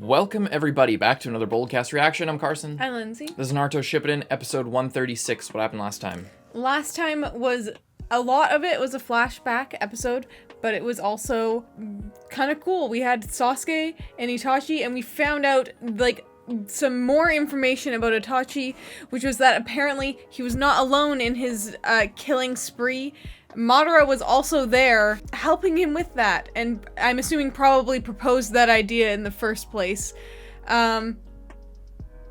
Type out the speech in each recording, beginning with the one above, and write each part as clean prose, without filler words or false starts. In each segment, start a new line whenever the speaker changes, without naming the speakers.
Welcome everybody back to another Boldcast reaction. I'm Carson.
Hi, Lindsay.
This is Naruto Shippuden, episode 136. What happened last time?
Last time was a lot of it was a flashback episode, but it was also kind of cool. We had Sasuke and Itachi, and we found out like some more information about Itachi, which was that apparently he was not alone in his killing spree. Madara was also there, helping him with that, and I'm assuming probably proposed that idea in the first place,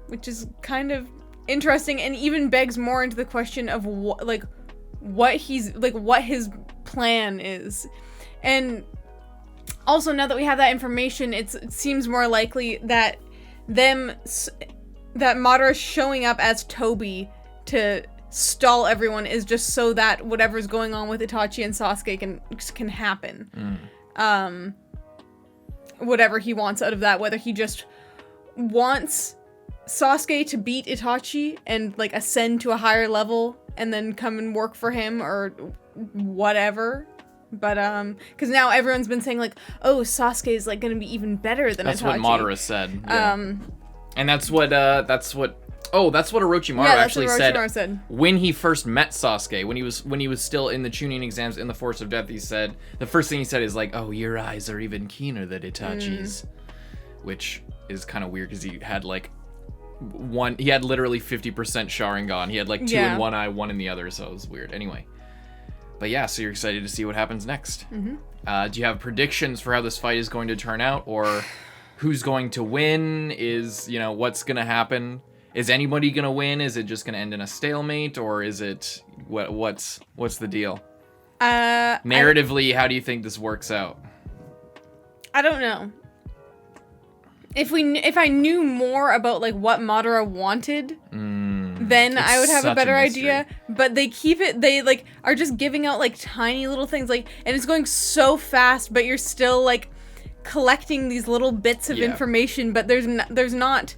which is kind of interesting, and even begs more into the question of what his plan is. And also, now that we have that information, it seems more likely that Madara showing up as Toby to stall everyone is just so that whatever's going on with Itachi and Sasuke can happen. Whatever he wants out of that, whether he just wants Sasuke to beat Itachi and like ascend to a higher level and then come and work for him or whatever. But because now everyone's been saying like, oh, Sasuke is like gonna be even better than Itachi.
That's what Madara said. Yeah. And that's what Orochimaru actually said when he first met Sasuke, when he was still in the Chunin exams in the Forest of Death. He said the first thing he said is like, "Oh, your eyes are even keener than Itachi's," which is kind of weird because he had like he had literally 50% Sharingan. He had like two in one eye, one in the other, so it was weird. Anyway, but yeah, so you're excited to see what happens next. Do you have predictions for how this fight is going to turn out, or who's going to win? Is, what's going to happen? Is anybody going to win? Is it just going to end in a stalemate, or is it what's the deal? Narratively, how do you think this works out?
I don't know. If I knew more about like what Madara wanted, then I would have a better idea. But they are just giving out like tiny little things, like, and it's going so fast, but you're still like collecting these little bits of information, but there's not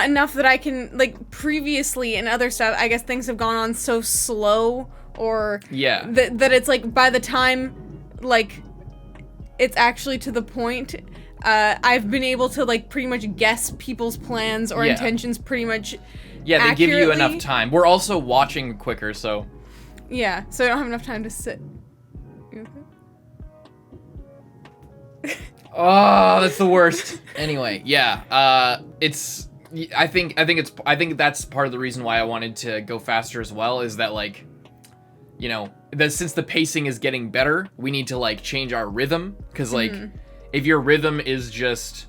enough that I can, like, previously in other stuff, I guess things have gone on so slow, or that it's like by the time like it's actually to the point, I've been able to like pretty much guess people's plans or intentions pretty much
they give you enough time. We're also watching quicker, so
so I don't have enough time to sit.
Oh, that's the worst. Anyway, I think that's part of the reason why I wanted to go faster as well, is that like, since the pacing is getting better, we need to like change our rhythm, because like if your rhythm is just,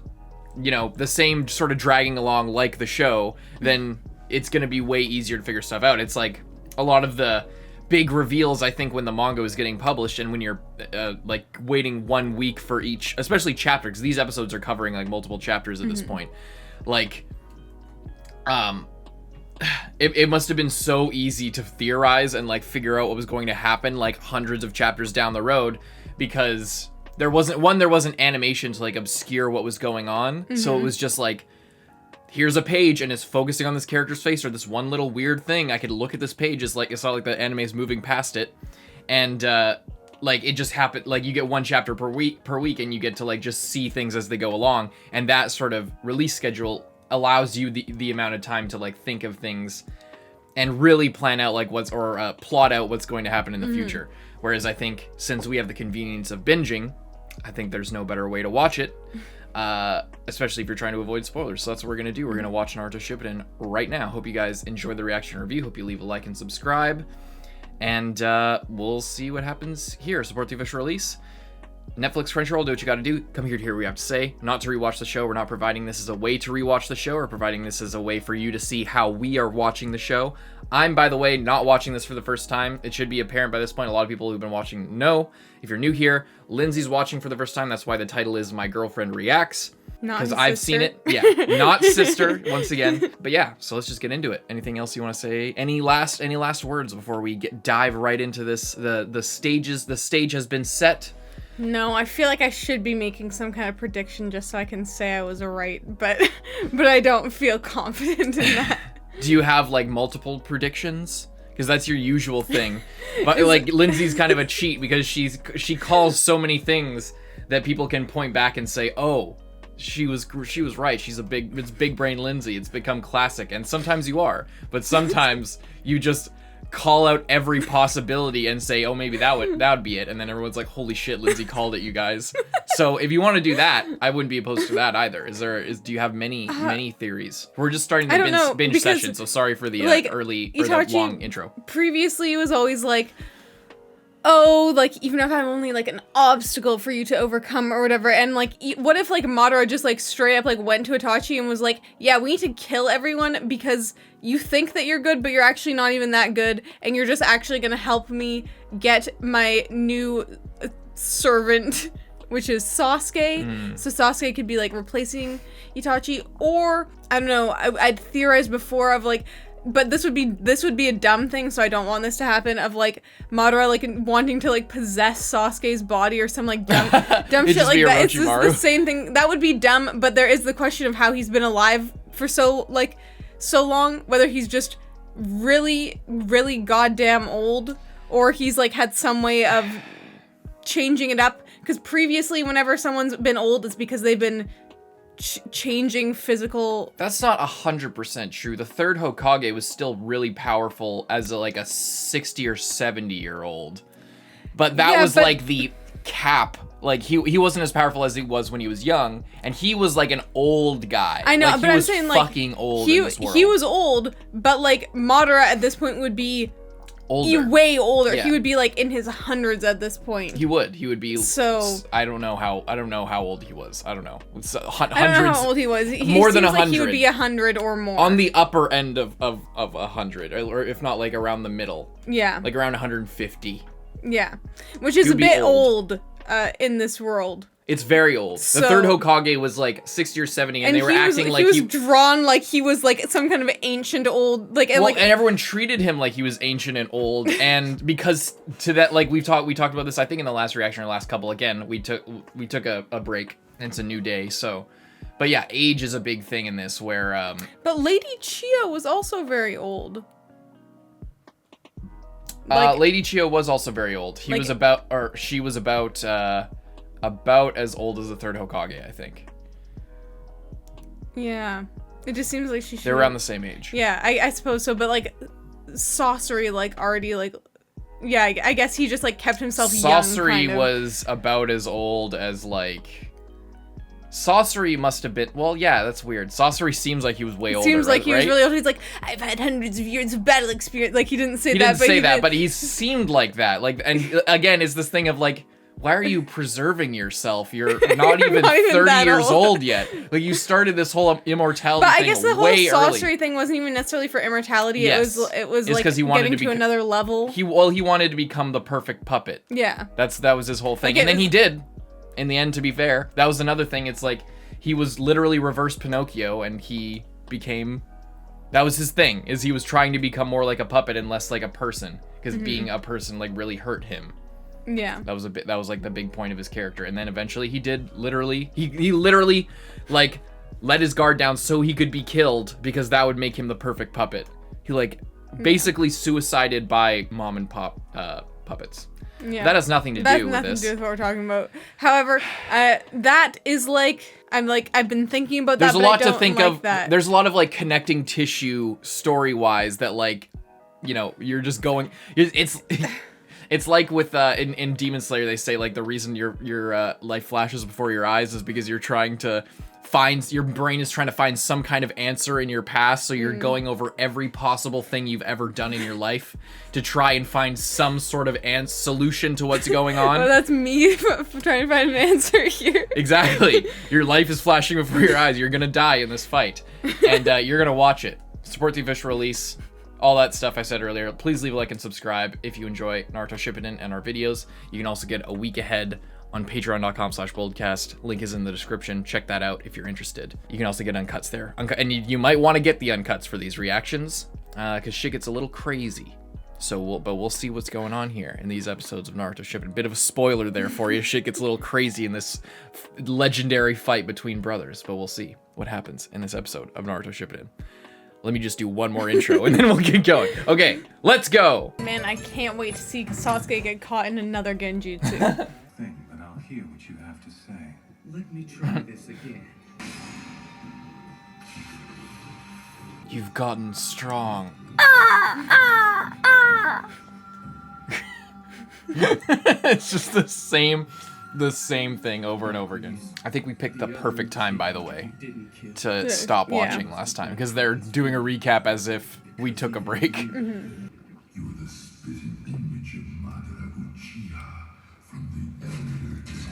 the same sort of dragging along like the show, then it's going to be way easier to figure stuff out. It's like a lot of the big reveals, I think, when the manga is getting published, and when you're like waiting 1 week for each, especially chapter, because these episodes are covering like multiple chapters at this point, like it must have been so easy to theorize and like figure out what was going to happen like hundreds of chapters down the road, because there wasn't animation to like obscure what was going on. So it was just like, here's a page and it's focusing on this character's face or this one little weird thing. I could look at this page, it's not like the anime is moving past it, and like it just happened. Like you get one chapter per week, and you get to like just see things as they go along. And that sort of release schedule allows you the amount of time to like think of things and really plan out like plot out what's going to happen in the future. Whereas I think since we have the convenience of binging, I think there's no better way to watch it. Especially if you're trying to avoid spoilers. So that's what we're going to do. We're going to watch Naruto Shippuden right now. Hope you guys enjoyed the reaction review. Hope you leave a like and subscribe. And we'll see what happens here. Support the official release. Netflix, Crunchyroll, do what you got to do. Come here to hear what we have to say. Not to rewatch the show. We're not providing this as a way to rewatch the show. We're providing this as a way for you to see how we are watching the show. I'm, by the way, not watching this for the first time. It should be apparent by this point. A lot of people who've been watching know. If you're new here, Lindsay's watching for the first time. That's why the title is My Girlfriend Reacts. Because I've seen it. Yeah, not sister, once again. But yeah, so let's just get into it. Anything else you want to say? Any last words before we dive right into this? The stage has been set.
No, I feel like I should be making some kind of prediction just so I can say I was right, but I don't feel confident in that.
Do you have like multiple predictions? Because that's your usual thing. But like Lindsay's kind of a cheat because she calls so many things that people can point back and say, oh, she was right. It's big brain Lindsay. It's become classic. And sometimes you are, but sometimes you just call out every possibility and say, oh, maybe that would be it. And then everyone's like, holy shit, Lindsay called it, you guys. So if you want to do that, I wouldn't be opposed to that either. Do you have many theories? We're just starting the binge session, so sorry for the early or the long intro.
Previously it was always like, oh, like, even if I'm only, like, an obstacle for you to overcome or whatever, and, like, what if, like, Madara just, like, straight up, like, went to Itachi and was like, yeah, we need to kill everyone because you think that you're good, but you're actually not even that good, and you're just actually gonna help me get my new servant, which is Sasuke. So Sasuke could be, like, replacing Itachi, or, I don't know, I'd theorized before of, like, but this would be a dumb thing, so I don't want this to happen, of like Madara like wanting to like possess Sasuke's body or some like dumb shit like that. It's the same thing. That would be dumb, but there is the question of how he's been alive for so long, whether he's just really, really goddamn old, or he's like had some way of changing it up. Because previously, whenever someone's been old, it's because they've been changing physical.
That's not 100% true. The third Hokage was still really powerful as a 60 or 70-year-old, but that was like the cap. Like he wasn't as powerful as he was when he was young, and he was like an old guy.
I know,
like,
but I'm saying like
fucking old in this world.
He was old, but like Madara at this point would be older. Way older. Yeah. He would be like in his hundreds at this point.
He would be.
So
I don't know how old he was. I don't know. Hundreds.
I don't know how old he was.
More than 100.
Like he would be 100 or more.
On the upper end of 100, or if not like around the middle.
Yeah.
Like around 150.
Yeah, which is a bit old in this world.
It's very old. The third Hokage was like 60 or 70, and they were acting like
he was drawn like he was like some kind of ancient old like.
And everyone treated him like he was ancient and old, and because to that, like we talked about this, I think in the last reaction or last couple. Again, we took a break. And it's a new day, so. But yeah, age is a big thing in this. Where
But Lady Chio was also very old.
Lady Chio was also very old. She was about as old as the third Hokage, I think.
Yeah. It just seems like she should.
They're around the same age.
Yeah, I suppose so, but like Sorcery like already like yeah, I guess he just like kept himself young.
Sorcery was about as old as like Sorcery must have been, well, yeah, that's weird. Sorcery seems like he was way older.
Seems like he was really old. He's like, I've had hundreds of years of battle experience. Like, he didn't say that.
But he seemed like that. Like, and again, it's this thing of like, why are you preserving yourself? You're not even 30 years old yet. Like, you started this whole immortality thing way early. But I guess the whole
sorcery thing wasn't even necessarily for immortality. Yes. It was like getting to another level.
He wanted to become the perfect puppet.
Yeah.
That was his whole thing. And then he did. In the end, to be fair, that was another thing. It's like he was literally reverse Pinocchio, and he became. That was his thing. Is he was trying to become more like a puppet and less like a person, because being a person like really hurt him.
Yeah.
That was like the big point of his character, and then eventually he did literally. He literally like let his guard down so he could be killed, because that would make him the perfect puppet. He like basically suicided by mom and pop puppets. Yeah. That has nothing to do with this.
Nothing to do with what we're talking about. However, that is like I've been thinking about that.
There's a lot to think of. There's a lot of like connecting tissue story-wise that like, you know, you're just going. It's like with in Demon Slayer, they say like the reason your life flashes before your eyes is because you're trying to your brain is trying to find some kind of answer in your past, so you're going over every possible thing you've ever done in your life to try and find some sort of solution to what's going on.
Well, that's me trying to find an answer here.
Exactly. Your life is flashing before your eyes. You're gonna die in this fight, and you're gonna watch it. Support the official release. All that stuff I said earlier. Please leave a like and subscribe if you enjoy Naruto Shippuden and our videos. You can also get a week ahead on patreon.com/boldcast. Link is in the description. Check that out if you're interested. You can also get uncuts there. And you might want to get the uncuts for these reactions, because shit gets a little crazy. So we'll see what's going on here in these episodes of Naruto Shippuden. Bit of a spoiler there for you. Shit gets a little crazy in this legendary fight between brothers, but we'll see what happens in this episode of Naruto Shippuden. Let me just do one more intro and then we'll get going. Okay, let's go.
Man, I can't wait to see Sasuke get caught in another genjutsu.
hear what you have to say.
Let me try this again.
You've gotten strong. It's just the same thing over and over again. I think we picked the perfect time, by the way, to stop watching last time, because they're doing a recap as if we took a break.
You are the spitting image of Madara Uchiha from the Elder Temple.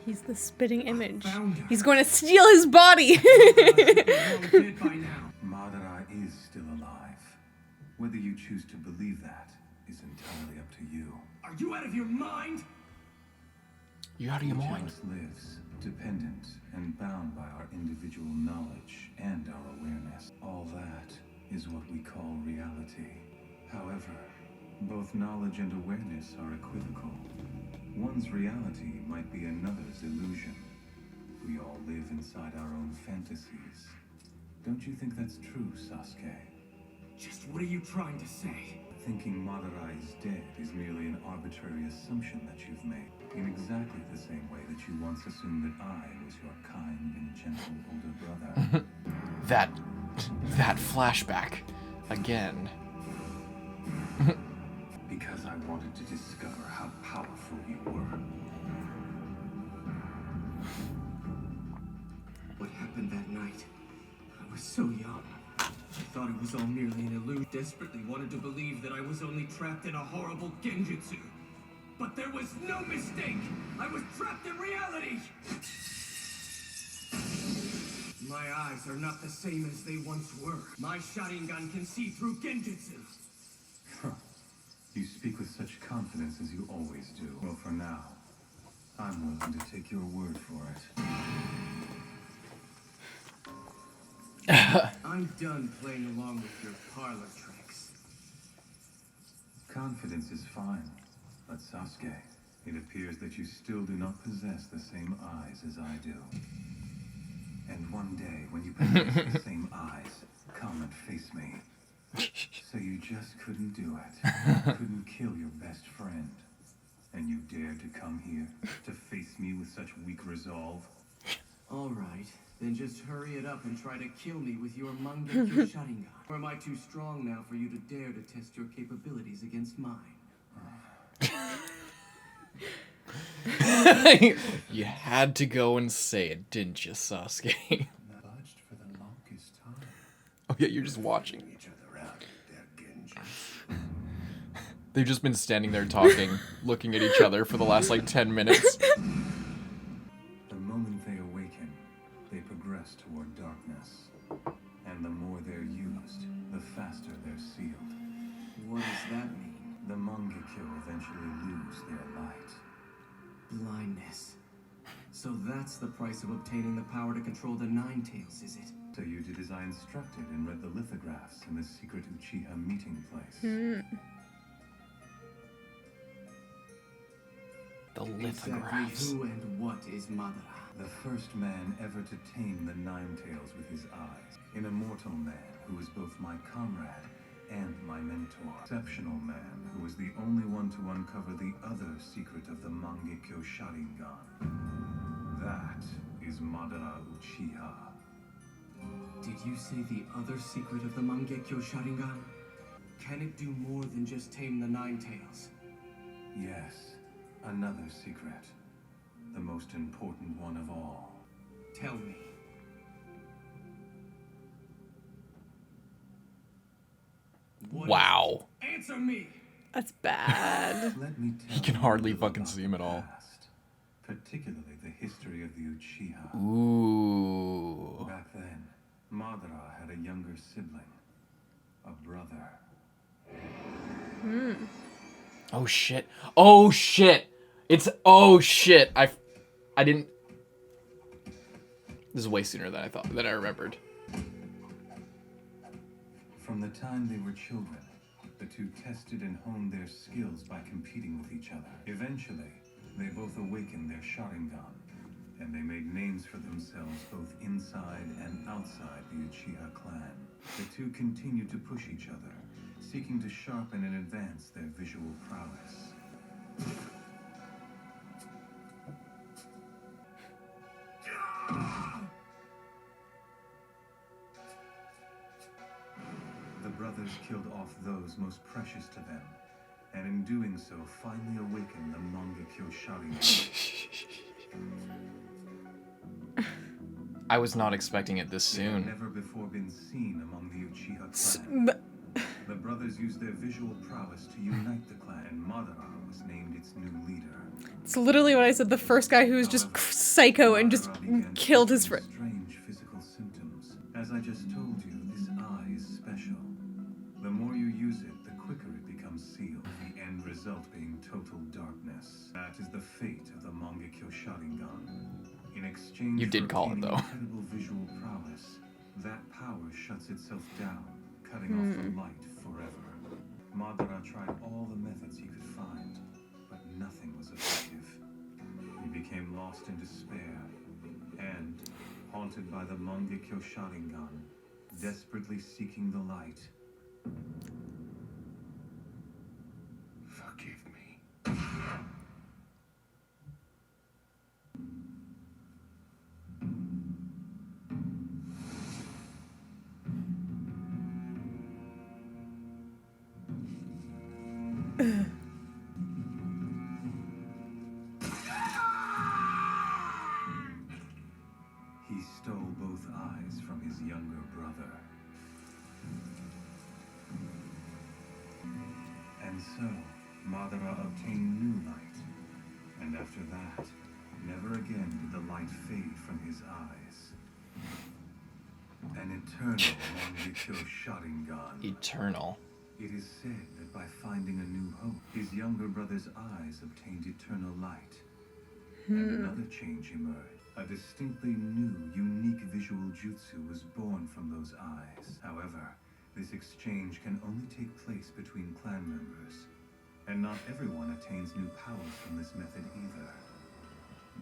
He's the spitting image. He's going to steal his body.
Madara is still alive. Whether you choose to believe that is entirely up to you.
Are you out of your mind?
You out of your mind?
Each of us lives, dependent and bound by our individual knowledge and our awareness. All that is what we call reality. However, both knowledge and awareness are equivocal. One's reality might be another's illusion. We all live inside our own fantasies. Don't you think that's true, Sasuke?
Just what are you trying to say?
Thinking Madara is dead is merely an arbitrary assumption that you've made, in exactly the same way that you once assumed that I was your kind and gentle older brother.
that flashback again.
Because I wanted to discover how powerful you were.
What happened that night? I was so young. I thought it was all merely an illusion. Desperately wanted to believe that I was only trapped in a horrible genjutsu. But there was no mistake! I was trapped in reality! My eyes are not the same as they once were. My Sharingan can see through genjutsu.
You speak with such confidence as you always do. Well, for now, I'm willing to take your word for it.
I'm done playing along with your parlor tricks.
Confidence is fine, but Sasuke, it appears that you still do not possess the same eyes as I do. And one day, when you possess the same eyes, come and face me. So you just couldn't do it. Couldn't kill your best friend. And you dared to come here to face me with such weak resolve?
All right, then just hurry it up and try to kill me with your Mangekyo Sharingan. Or am I too strong now for you to dare to test your capabilities against mine?
You had to go and say it, didn't you, Sasuke?
Budged for the longest time.
Oh yeah, you're just watching.
Each other out with their genjutsu.
They've just been standing there talking, looking at each other for the last like 10 minutes.
The moment they awaken, they progress toward darkness. And the more they're used, the faster they're sealed.
What does that mean?
The Mangekyo eventually lose their light.
Blindness. So that's the price of obtaining the power to control the Nine Tails, is it?
So you did as I instructed and read the lithographs in the secret Uchiha meeting place.
The
Exactly
lithographs.
who and what is Madara?
The first man ever to tame the Nine Tails with his eyes. An immortal man who was both my comrade and my mentor. Exceptional man who was the only one to uncover the other secret of the Mangekyo Sharingan. That is Madara Uchiha.
Did you say the other secret of the Mangekyo Sharingan? Can it do more than just tame the Nine Tails?
Yes, another secret. The most important one of all.
Tell me. What
Wow.
is it? Answer me!
That's bad.
Let me tell
You can
you a
hardly
little
fucking
about
see him at
the
all.
past, particularly the history of the Uchiha.
Ooh.
Back then, Madara had a younger sibling, a brother.
Oh shit. Oh shit. It's oh shit. I didn't. This is way sooner than I remembered.
From the time they were children, the two tested and honed their skills by competing with each other. Eventually, they both awakened their Sharingan, and they made names for themselves both inside and outside the Uchiha clan. The two continued to push each other, seeking to sharpen and advance their visual prowess. brothers killed off those most precious to them, and in doing so, finally awakened the Mangekyo Sharingan.
I was not expecting it this
They had
soon.
never before been seen among the Uchiha clan. The brothers used their visual prowess to unite the clan, and Madara was named its new leader.
It's literally what I said. The first guy who was just psycho and just
Madara began
killed his
suffering
friend.
strange physical symptoms. As I just told you, this eye is special. The more you use it, the quicker it becomes sealed. The end result being total darkness. That is the fate of the Mangekyo Sharingan. In exchange
You did
for
call it,
obtaining
though.
incredible visual prowess, that power shuts itself down, cutting off the light forever. Madara tried all the methods he could find, but nothing was effective. He became lost in despair, and, haunted by the Mangekyo Sharingan, desperately seeking the light.
Forgive me.
He stole both eyes from his younger brother. And so, Madara obtained new light. And after that, never again did the light fade from his eyes. An eternal Mangekyo Sharingan.
Eternal.
It is said that by finding a new hope, his younger brother's eyes obtained eternal light. And another change emerged. A distinctly new, unique visual jutsu was born from those eyes. However, this exchange can only take place between clan members. And not everyone attains new powers from this method either.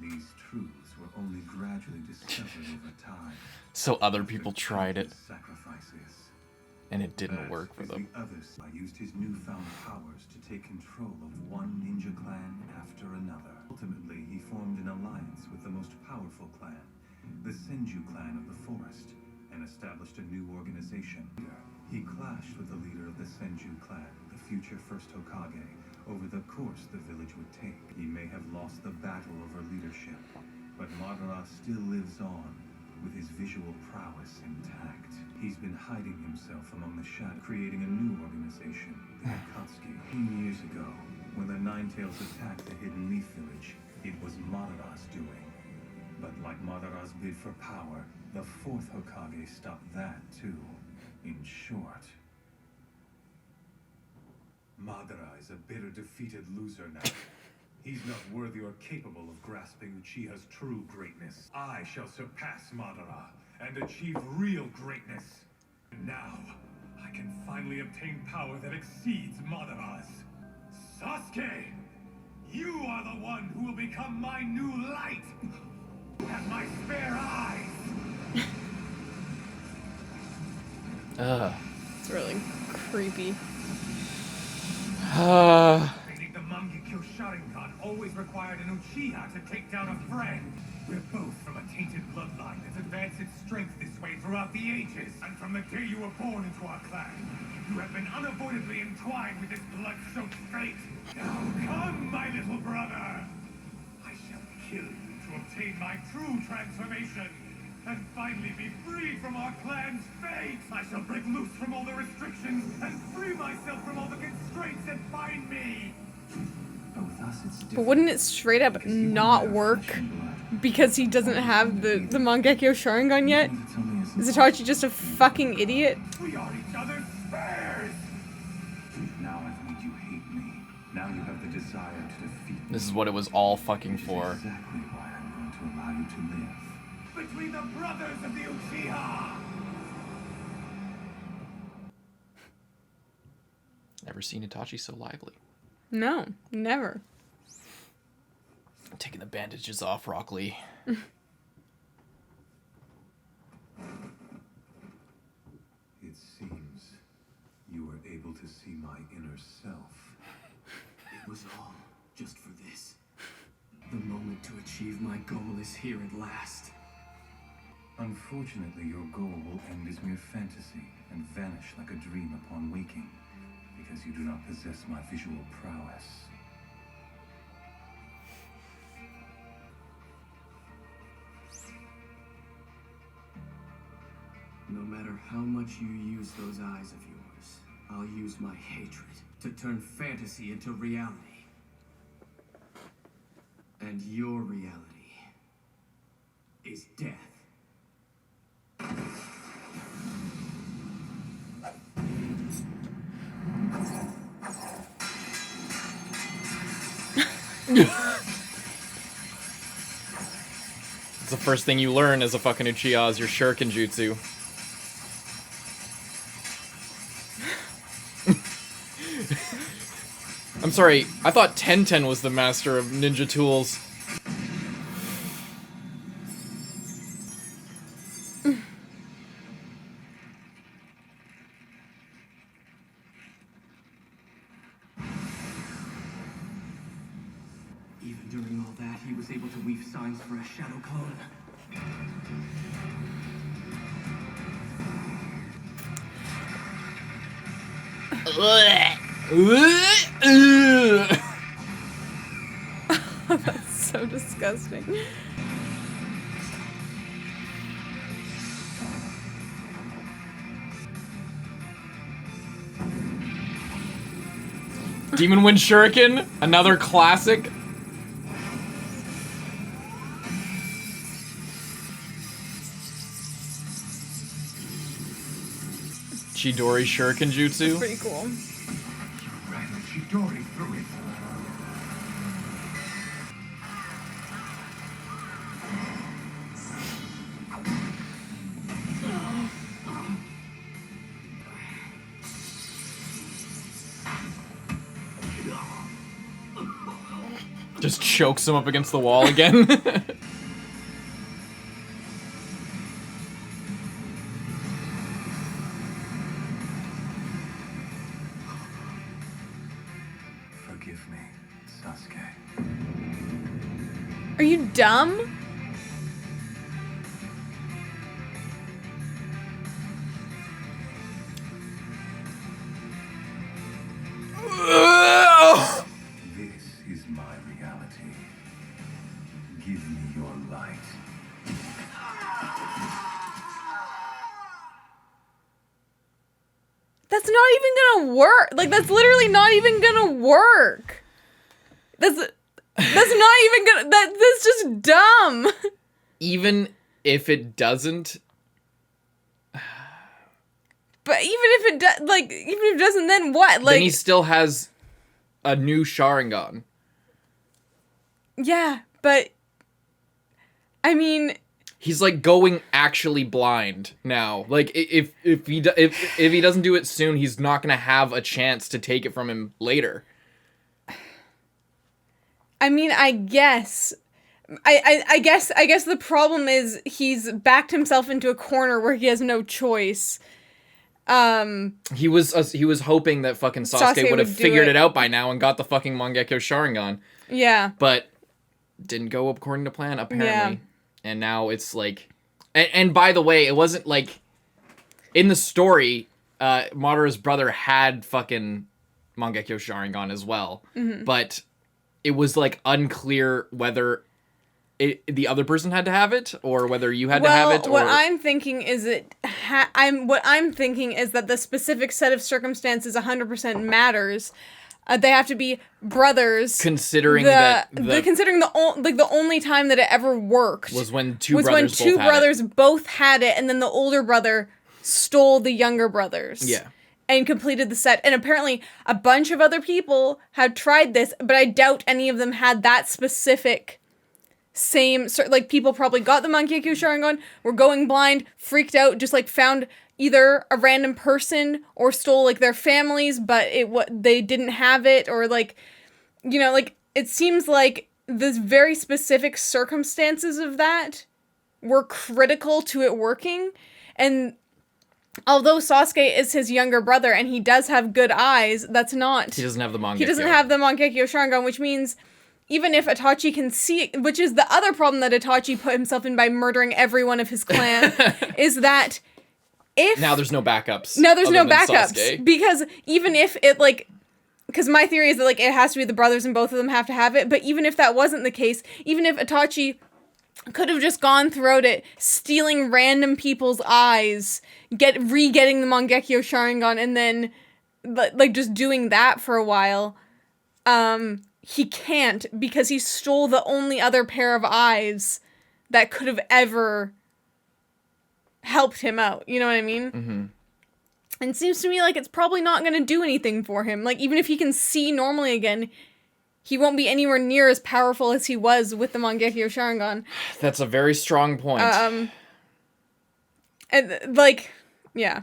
These truths were only gradually discovered over time.
So other people
After
tried it,
countless sacrifices.
and it didn't
That
work for
is
them.
The other side used his newfound powers to take control of one ninja clan after another. Ultimately, he formed an alliance with the most powerful clan, the Senju clan of the forest, and established a new organization. He clashed with the leader of the Senju clan, the future first Hokage, over the course the village would take. He may have lost the battle over leadership, but Madara still lives on, with his visual prowess intact. He's been hiding himself among the shadows, creating a new organization, the Akatsuki. 10 years ago, when the Ninetales attacked the Hidden Leaf Village, it was Madara's doing. But like Madara's bid for power, the fourth Hokage stopped that too. In short, Madara is a bitter, defeated loser now. He's not worthy or capable of grasping Uchiha's true greatness. I shall surpass Madara and achieve real greatness. Now, I can finally obtain power that exceeds Madara's. Sasuke! You are the one who will become my new light! Have my spare eyes!
Ugh.
It's really creepy.
Defeating the Mangekyo Sharingan always required an Uchiha to take down a friend. We're both from a tainted bloodline that's advanced its strength this way throughout the ages. And from the day you were born into our clan, you have been unavoidably entwined with this blood-soaked fate. Now come, my little brother! I shall kill you to obtain my true transformation. And finally be freed from our clan's fate! I shall break loose from all the restrictions and free myself from all the constraints that bind me!
But with us, it's different.
But wouldn't it straight up
Because you
not
have
work
flesh and blood.
because he doesn't have the Mangekyo Sharingan yet?
It's only as
Is Itachi just a fucking idiot?
We are each other's spares!
Now I've made you hate me. Now you have the desire to defeat me.
This is what it was all fucking
Which is
for.
exactly why I'm going to allow you to live.
Between the brothers of the Uchiha!
Never seen Itachi so lively.
No, never.
I'm taking the bandages off, Rock Lee.
It seems you were able to see my inner self.
It was all just for this. The moment to achieve my goal is here at last.
Unfortunately, your goal will end as mere fantasy and vanish like a dream upon waking, because you do not possess my visual prowess.
No matter how much you use those eyes of yours, I'll use my hatred to turn fantasy into reality. And your reality is death.
It's the first thing you learn as a fucking Uchiha is your shuriken jutsu. I'm sorry, I thought Tenten was the master of ninja tools.
Even during all that, he was able to weave signs for a shadow clone.
That's so disgusting.
Demon Wind Shuriken, another classic. Chidori Shuriken Jutsu.
Pretty cool.
You ran a Chidori through it.
Just chokes him up against the wall again.
Forgive me, Sasuke.
Are you dumb?
This is my reality. Give me your light.
That's not even gonna work. Like, that's literally not even gonna work. That's not even gonna. That's just dumb.
Even if it doesn't,
But even if it does, like, even if it doesn't, then what? Like,
then he still has a new Sharingan.
yeah, but I mean,
He's like going actually blind now. Like if he doesn't do it soon, he's not gonna have a chance to take it from him later.
I mean, I guess. I guess the problem is he's backed himself into a corner where he has no choice.
He was hoping that fucking Sasuke would have
do
figured
it.
it out by now and got the fucking Mangekyo Sharingan,
Yeah.
but didn't go according to plan apparently.
Yeah.
And now it's like, and by the way, it wasn't like in the story. Madara's brother had fucking Mangekyo Sharingan as well, but it was like unclear whether the other person had to have it or whether you had to have it. Or...
what I'm thinking is what I'm thinking is that the specific set of circumstances 100% matters. They have to be brothers.
Considering
considering the only time that it ever worked
was when
two brothers both had it, and then the older brother stole the younger brothers.
Yeah.
And completed the set. And apparently a bunch of other people had tried this, but I doubt any of them had that specific same... Like, people probably got the Mangekyo Sharingan, were going blind, freaked out, just, like, found either a random person or stole, like, their families, but they didn't have it, or, like, you know, like, it seems like the very specific circumstances of that were critical to it working, and... Although Sasuke is his younger brother and he does have good eyes, that's not...
He doesn't have the Mangekyo.
He doesn't have the Mangekyo Sharingan, which means even if Itachi can see, which is the other problem that Itachi put himself in by murdering every one of his clan, is that if...
Now there's no backups.
Now there's no
other than
backups.
Sasuke.
Because even if it, like... Because my theory is that, like, it has to be the brothers and both of them have to have it. But even if that wasn't the case, even if Itachi could have just gone throughout it, stealing random people's eyes, re-getting the Mangekyo Sharingan, and then, like, just doing that for a while, he can't, because he stole the only other pair of eyes that could have ever helped him out. You know what I mean?
Mm-hmm.
And it seems to me like it's probably not going to do anything for him. Like, even if he can see normally again, he won't be anywhere near as powerful as he was with the Mangekyo Sharingan.
That's a very strong point.
And, like, yeah.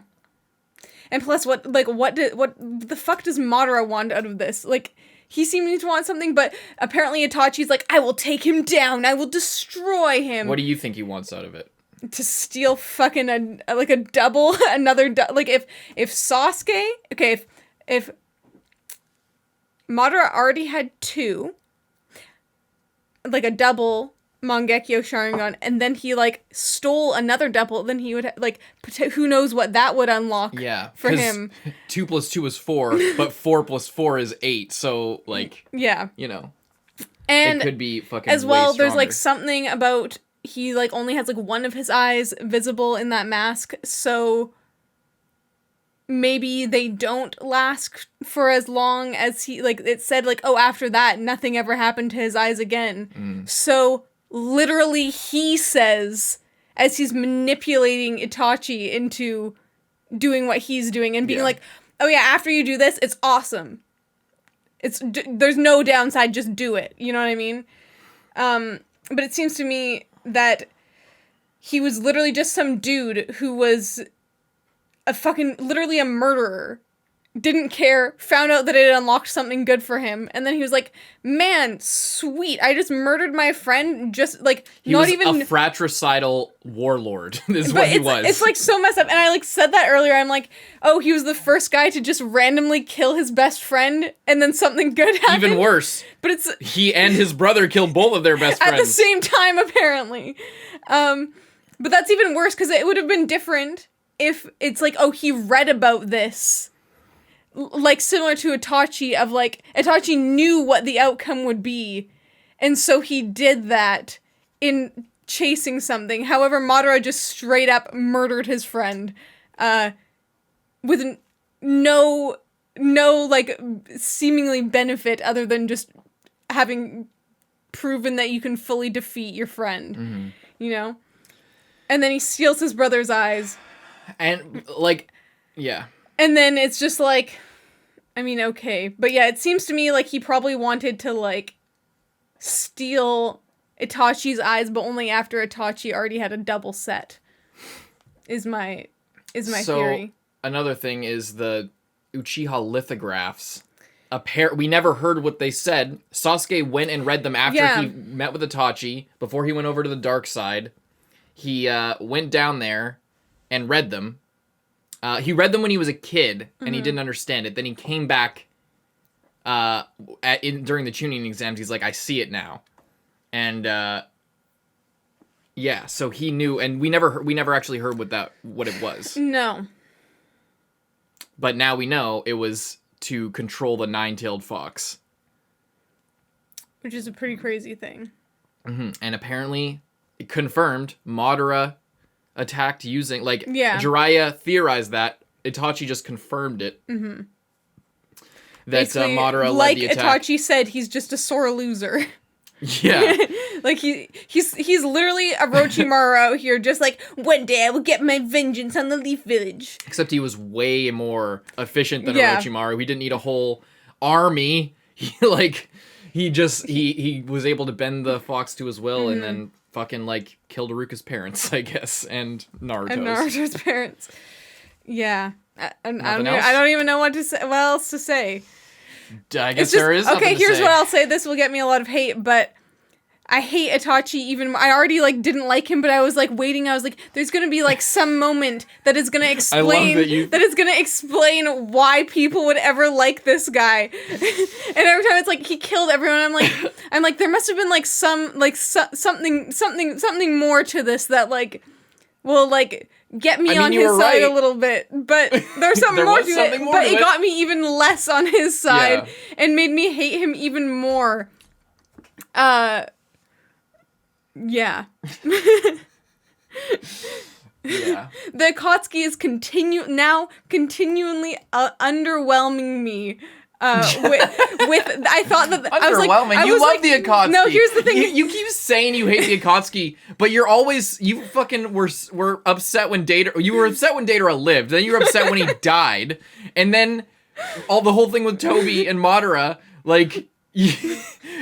And plus, what the fuck does Madara want out of this? Like, he seems to want something, but apparently Itachi's like, I will take him down, I will destroy him.
What do you think he wants out of it?
To steal fucking a double, like, if Sasuke, okay, if Madara already had 2, like a double Mangekyo Sharingan, and then he, like, stole another double, then he would, like, who knows what that would unlock for him.
2 + 2 is 4, but 4 + 4 is 8, so, like,
yeah.
you know,
and
it could be fucking
as well,
way
there's, like,
stronger.
something about he, like, only has, like, one of his eyes visible in that mask, so maybe they don't last for as long as he, like, it said, like, oh, after that, nothing ever happened to his eyes again. So, literally, he says, as he's manipulating Itachi into doing what he's doing, and being like, oh yeah, after you do this, it's awesome. There's no downside, just do it. You know what I mean? But it seems to me that he was literally just some dude who was literally a murderer. Didn't care, found out that it unlocked something good for him, and then he was like, man, sweet, I just murdered my friend, just, like,
He
not
was
even...
a fratricidal warlord, is what he was.
It's, like, so messed up, and I, like, said that earlier, I'm like, oh, he was the first guy to just randomly kill his best friend, and then something good happened?
Even worse.
But it's...
He and his brother killed both of their best friends.
At the same time, apparently. But that's even worse, because it would have been different if it's like, oh, he read about this. Like, similar to Itachi, of, like, Itachi knew what the outcome would be, and so he did that in chasing something. However, Madara just straight up murdered his friend, with no, like, seemingly benefit other than just having proven that you can fully defeat your friend, you know? And then he steals his brother's eyes.
And, like, yeah.
And then it's just like, I mean, okay. But yeah, it seems to me like he probably wanted to, like, steal Itachi's eyes, but only after Itachi already had a double set. Is my theory.
Another thing is the Uchiha lithographs. We never heard what they said. Sasuke went and read them after he met with Itachi, before he went over to the dark side. He went down there and read them. He read them when he was a kid, and he didn't understand it. Then he came back during the tuning exams. He's like, I see it now. And, yeah, so he knew, and we never actually heard what it was.
No.
But now we know it was to control the nine-tailed fox.
Which is a pretty crazy thing.
And apparently, it confirmed, Madara attacked using, like, Jiraiya theorized that. Itachi just confirmed it. That Madara led the attack.
Like Itachi said, he's just a sore loser.
Yeah.
Like, he's literally Orochimaru out here, just like, one day I will get my vengeance on the Leaf Village.
Except he was way more efficient than Orochimaru. He didn't need a whole army. He was able to bend the fox to his will, and then fucking, like, killed Iruka's parents, I guess, and Naruto's.
And Naruto's parents. Yeah. I don't even know what else to say.
I guess there is.
Okay, here's what I'll say. This will get me a lot of hate, but I hate Itachi even more. I already like didn't like him, but I was like waiting. I was like, there's gonna be like some moment that is gonna explain that is gonna explain why people would ever like this guy. And every time it's like he killed everyone, I'm like there must have been like something more to this that like will like get me on his side a little bit. But there's something more to it. But it got me even less on his side and made me hate him even more. Yeah.
Yeah.
The Akatsuki is continually underwhelming me. With I thought that I was like,
you love the Akatsuki.
No, here's the thing.
You keep saying you hate the Akatsuki, but you fucking were upset when you were upset when Datara lived. Then you were upset when he died, and then the whole thing with Toby and Madara, like.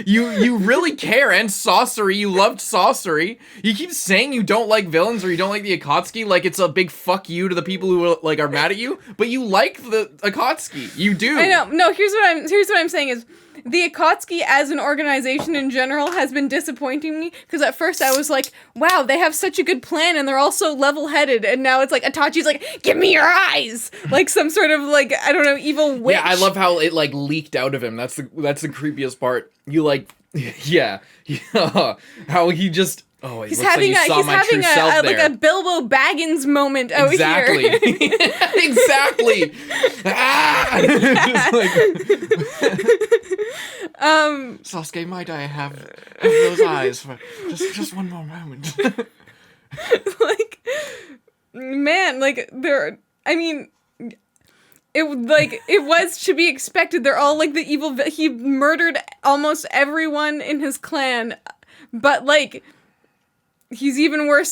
You really care, and Sasori, you loved Sasori. You keep saying you don't like villains or you don't like the Akatsuki, like it's a big fuck you to the people who like are mad at you, but you like the Akatsuki. You do.
I know. No, here's what I'm saying is the Akatsuki as an organization in general has been disappointing me, because at first I was like, wow, they have such a good plan and they're all so level-headed, and now it's like Itachi's like, give me your eyes, like some sort of like, I don't know, evil witch.
Yeah, I love how it like leaked out of him. That's the creepiest part. You like, yeah, how he just. Oh,
he's having like a Bilbo Baggins moment out here.
Exactly. Ah! Sasuke, might I have those eyes for just one more moment?
Like, man, like I mean, it was to be expected. They're all like the evil. He murdered almost everyone in his clan, but like. He's even more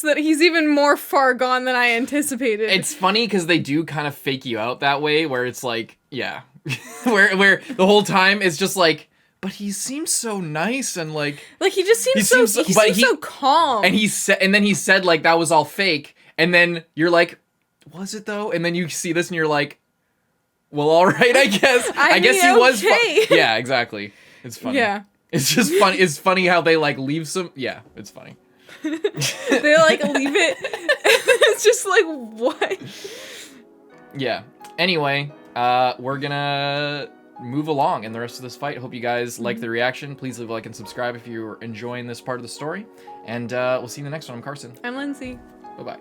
far gone than I anticipated.
It's funny because they do kind of fake you out that way, where it's like, yeah, where the whole time it's just like, but he seems so nice and like
he just seems so calm.
And then he said like that was all fake, and then you're like, was it though? And then you see this and you're like, well, all right, I guess. I guess he was. Yeah, exactly. It's funny.
Yeah,
it's just funny. It's funny how they like leave some. Yeah, it's funny.
They like leave it. It's just like, what?
Yeah. Anyway, we're gonna move along in the rest of this fight. Hope you guys like the reaction. Please leave a like and subscribe if you're enjoying this part of the story. And we'll see you in the next one. I'm Carson.
I'm Lindsay.
Bye-bye.